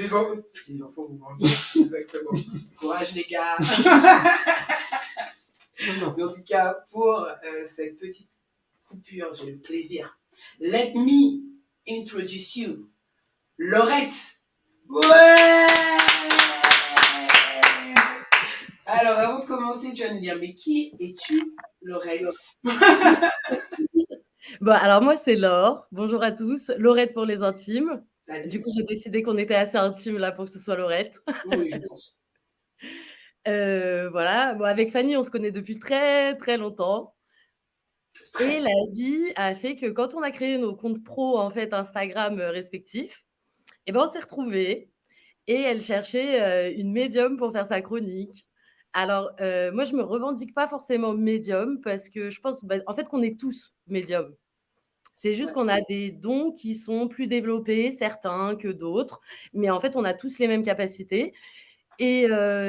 Les, en- les enfants vont grandir. Exactement. Courage, les gars. En tout cas, pour cette petite coupure, j'ai le plaisir. Let me introduce you. Laurette. Ouais. Alors, avant de commencer, tu vas nous dire, mais qui es-tu, Laurette? Bon, alors moi, c'est Laure. Bonjour à tous. Laurette pour les intimes. Salut. Du coup, j'ai décidé qu'on était assez intimes là pour que ce soit Laurette. Oui, je pense. Voilà. Bon, avec Fanny, on se connaît depuis très, très longtemps. Et la vie a fait que quand on a créé nos comptes pro, en fait, Instagram respectifs, eh ben, on s'est retrouvés et elle cherchait une médium pour faire sa chronique. Alors, moi, je me revendique pas forcément médium parce que je pense, en fait, qu'on est tous médiums. C'est juste qu'on a des dons qui sont plus développés, certains que d'autres, mais en fait, on a tous les mêmes capacités. Et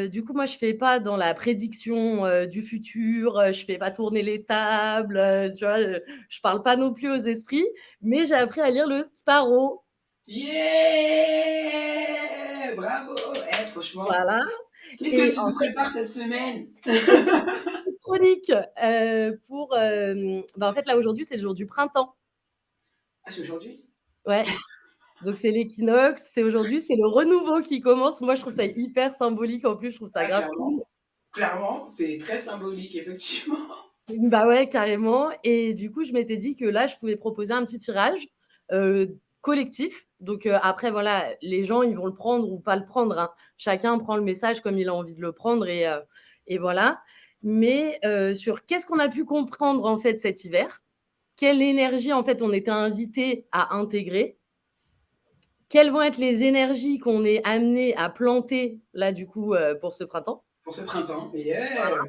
du coup, moi, je fais pas dans la prédiction du futur, je fais pas tourner les tables, tu vois, je parle pas non plus aux esprits, mais j'ai appris à lire le tarot. Yeah! Bravo! Franchement. Voilà. Qu'est-ce que tu nous prépares cette semaine? Chronique pour. En fait, là, aujourd'hui, c'est le jour du printemps. Ah, c'est aujourd'hui? Ouais. Donc, c'est l'équinoxe, c'est aujourd'hui, c'est le renouveau qui commence. Moi, je trouve ça hyper symbolique. En plus, je trouve ça grave cool. Clairement, c'est très symbolique, effectivement. Bah ouais, carrément. Et du coup, je m'étais dit que là, je pouvais proposer un petit tirage collectif. Donc après, voilà, les gens, ils vont le prendre ou pas le prendre, hein. Chacun prend le message comme il a envie de le prendre et voilà. Mais sur qu'est-ce qu'on a pu comprendre en fait cet hiver, quelle énergie en fait on était invité à intégrer, quelles vont être les énergies qu'on est amené à planter là du coup pour ce printemps. Pour ce printemps, yeah. Voilà.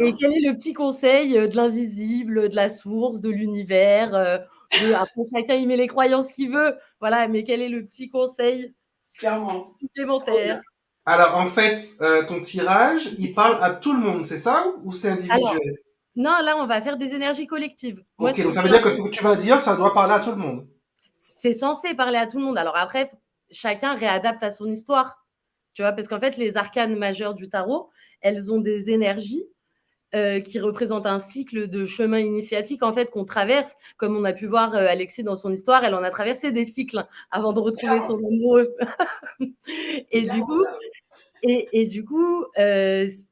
Et quel est le petit conseil de l'invisible, de la source, de l'univers après, chacun y met les croyances qu'il veut, voilà, mais quel est le petit conseil clairement supplémentaire? Alors, en fait, ton tirage, il parle à tout le monde, c'est ça? Ou c'est individuel? Alors, non, là, on va faire des énergies collectives. Moi, Ok, donc ça veut dire que ce que tu vas dire, ça doit parler à tout le monde. C'est censé parler à tout le monde. Alors après, chacun réadapte à son histoire, tu vois, parce qu'en fait, les arcanes majeures du tarot, elles ont des énergies qui représente un cycle de chemin initiatique en fait qu'on traverse, comme on a pu voir Alexis dans son histoire, elle en a traversé des cycles avant de retrouver son amoureux. et du coup,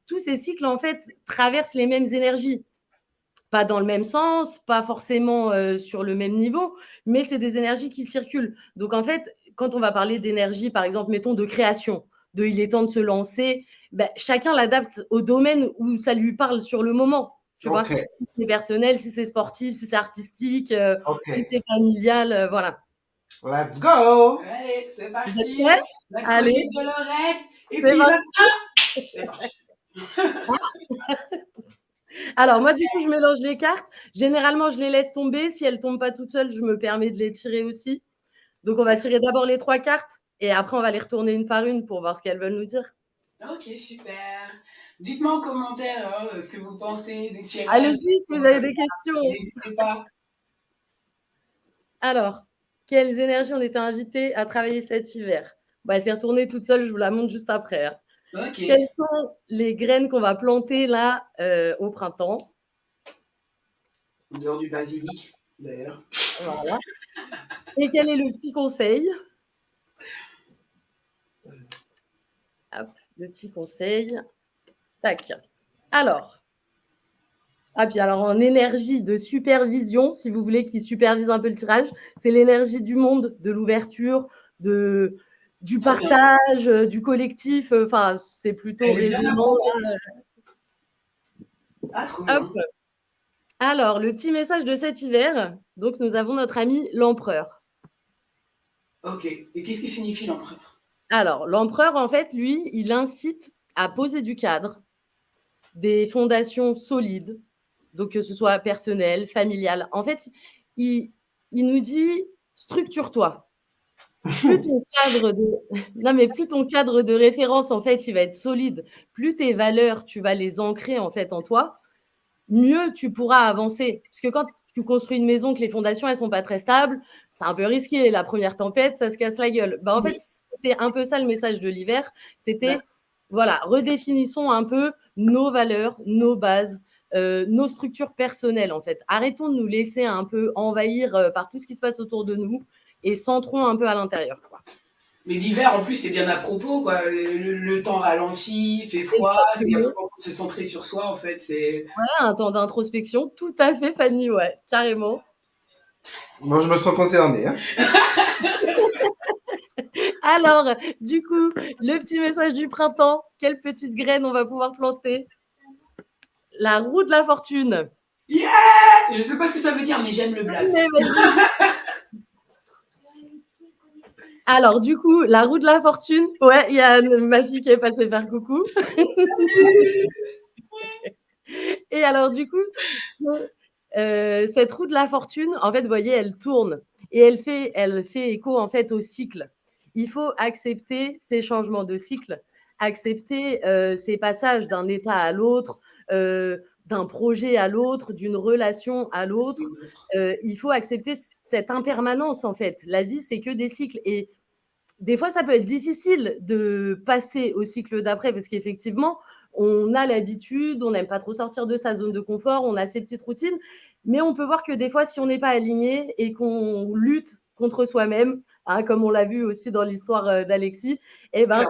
tous ces cycles en fait traversent les mêmes énergies, pas dans le même sens, pas forcément sur le même niveau, mais c'est des énergies qui circulent. Donc en fait, quand on va parler d'énergie, par exemple, mettons de création, de il est temps de se lancer, ben, chacun l'adapte au domaine où ça lui parle sur le moment. Tu vois, si c'est personnel, si c'est sportif, si c'est artistique, si c'est familial, voilà. Let's go! Allez, c'est parti! La chronique de Laurette, épisode 1! C'est parti! Alors, moi, du coup, je mélange les cartes. Généralement, je les laisse tomber. Si elles ne tombent pas toutes seules, je me permets de les tirer aussi. Donc, on va tirer d'abord les 3 cartes et après, on va les retourner une par une pour voir ce qu'elles veulent nous dire. Ok, super. Dites-moi en commentaire ce que vous pensez des tirages. Allez-y si vous avez des questions. N'hésitez pas. Alors, quelles énergies on était invités à travailler cet hiver? Bah, c'est retourné toute seule, je vous la montre juste après. Hein. Okay. Quelles sont les graines qu'on va planter là au printemps? En dehors du basilic, d'ailleurs. Voilà. Et quel est le petit conseil? Hop, le petit conseil. Tac. Alors. Ah, puis alors en énergie de supervision, si vous voulez, qui supervise un peu le tirage, c'est l'énergie du monde, de l'ouverture, du partage, du collectif. Enfin, c'est plutôt résonnant. Hop. Alors, le petit message de cet hiver, donc nous avons notre ami l'empereur. Ok. Et qu'est-ce qui signifie l'empereur? Alors, l'empereur, en fait, lui, il incite à poser du cadre, des fondations solides, donc que ce soit personnel, familial. En fait, il nous dit structure-toi. Plus ton cadre de référence, en fait, il va être solide, plus tes valeurs, tu vas les ancrer, en fait, en toi, mieux tu pourras avancer. Parce que quand tu construis une maison, que les fondations, elles sont pas très stables, c'est un peu risqué. La première tempête, ça se casse la gueule. En fait, c'était un peu ça le message de l'hiver. C'était, voilà, redéfinissons un peu nos valeurs, nos bases, nos structures personnelles, en fait. Arrêtons de nous laisser un peu envahir par tout ce qui se passe autour de nous et centrons un peu à l'intérieur, quoi. Mais l'hiver, en plus, c'est bien à propos, quoi. Le temps ralentit, il fait froid, c'est un peu pour se centrer sur soi, en fait. Voilà, un temps d'introspection, tout à fait, Fanny, ouais, carrément. Moi, je me sens concerné. Hein. Alors, du coup, le petit message du printemps, quelle petite graine on va pouvoir planter? La roue de la fortune. Yeah! Je sais pas ce que ça veut dire, mais j'aime le blaze. Alors, du coup, la roue de la fortune. Ouais, il y a ma fille qui est passée faire coucou. Et alors, du coup, cette roue de la fortune, en fait, vous voyez, elle tourne et elle fait écho, en fait, au cycle. Il faut accepter ces changements de cycle, accepter ces passages d'un état à l'autre, d'un projet à l'autre, d'une relation à l'autre. Il faut accepter cette impermanence, en fait. La vie, c'est que des cycles. Et des fois, ça peut être difficile de passer au cycle d'après parce qu'effectivement, on a l'habitude, on n'aime pas trop sortir de sa zone de confort, on a ses petites routines, mais on peut voir que des fois, si on n'est pas aligné et qu'on lutte contre soi-même, hein, comme on l'a vu aussi dans l'histoire d'Alexis, eh ben,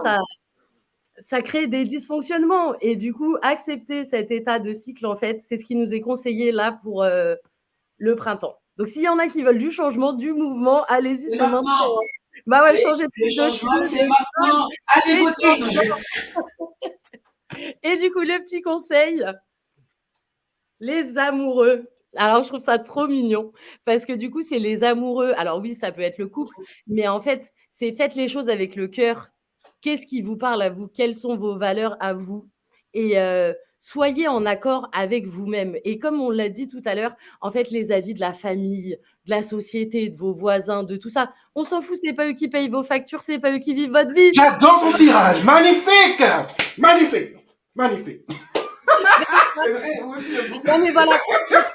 ça crée des dysfonctionnements. Et du coup, accepter cet état de cycle, en fait, c'est ce qui nous est conseillé là pour le printemps. Donc, s'il y en a qui veulent du changement, du mouvement, allez-y, c'est maintenant. Bah ouais, changer le changement, c'est maintenant. Allez voter. Et du coup, le petit conseil, les amoureux. Alors, je trouve ça trop mignon parce que du coup, c'est les amoureux. Alors oui, ça peut être le couple, mais en fait, c'est faites les choses avec le cœur. Qu'est-ce qui vous parle à vous? Quelles sont vos valeurs à vous? Et soyez en accord avec vous-même. Et comme on l'a dit tout à l'heure, en fait, les avis de la famille, de la société, de vos voisins, de tout ça, on s'en fout, c'est pas eux qui payent vos factures, c'est pas eux qui vivent votre vie. J'adore ton tirage, magnifique, magnifique, magnifique. C'est vrai, moi aussi, j'aime beaucoup. Non, mais voilà.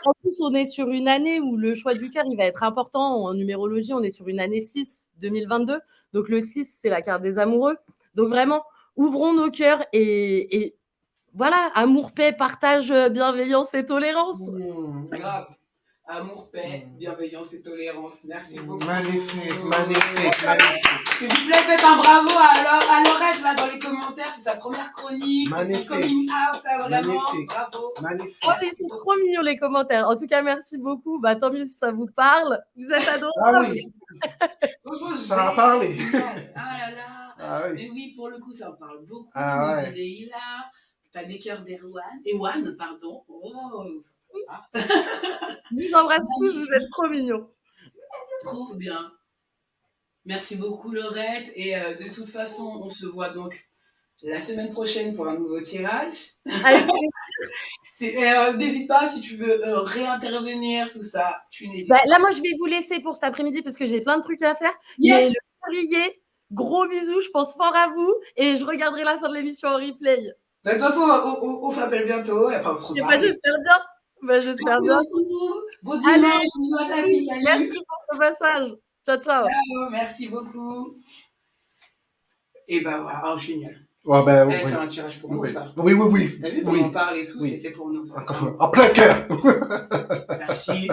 En plus, on est sur une année où le choix du cœur, il va être important. En numérologie, on est sur une année 6, 2022. Donc, le 6, c'est la carte des amoureux. Donc, vraiment, ouvrons nos cœurs et voilà, amour, paix, partage, bienveillance et tolérance. Grave. Amour, paix, bienveillance et tolérance. Merci beaucoup. Magnifique, magnifique, magnifique. S'il vous plaît, faites un bravo à Laurette là dans les commentaires. C'est sa première chronique. C'est son coming out, là, vraiment. Magnifique. Bravo. Magnifique. Oh, ils sont trop mignons les commentaires. En tout cas, merci beaucoup. Bah, tant mieux si ça vous parle. Vous êtes adorables. Ah oui. Franchement, Ça a parlé. Ah là là. Ah oui. Mais oui, pour le coup, ça en parle beaucoup. Ah ouais. Leïla, t'as des cœurs d'Ewan, pardon. Oh, Je vous embrasse tous, vous êtes trop mignons. trop bien. Merci beaucoup, Laurette. Et de toute façon, on se voit donc la semaine prochaine pour un nouveau tirage. N'hésite pas si tu veux réintervenir, tout ça, tu n'hésites pas. Là, moi, je vais vous laisser pour cet après-midi parce que j'ai plein de trucs à faire. Yes. Mais le février, gros bisous, je pense fort à vous et je regarderai la fin de l'émission en replay. De toute façon, on s'appelle bientôt. Enfin, on se reparle. J'espère bien. J'espère bien. Bon dimanche, bisous à ta fille. Merci pour ce passage. Ciao, ciao. Ciao, merci beaucoup. Et bah voilà, oh, génial. Ouais, ben, Eh, oui. c'est un tirage pour nous, ça. Oui, oui, oui. T'as vu, Oui. on parle et tout, Oui. c'est fait pour nous, ça. En plein cœur. Merci.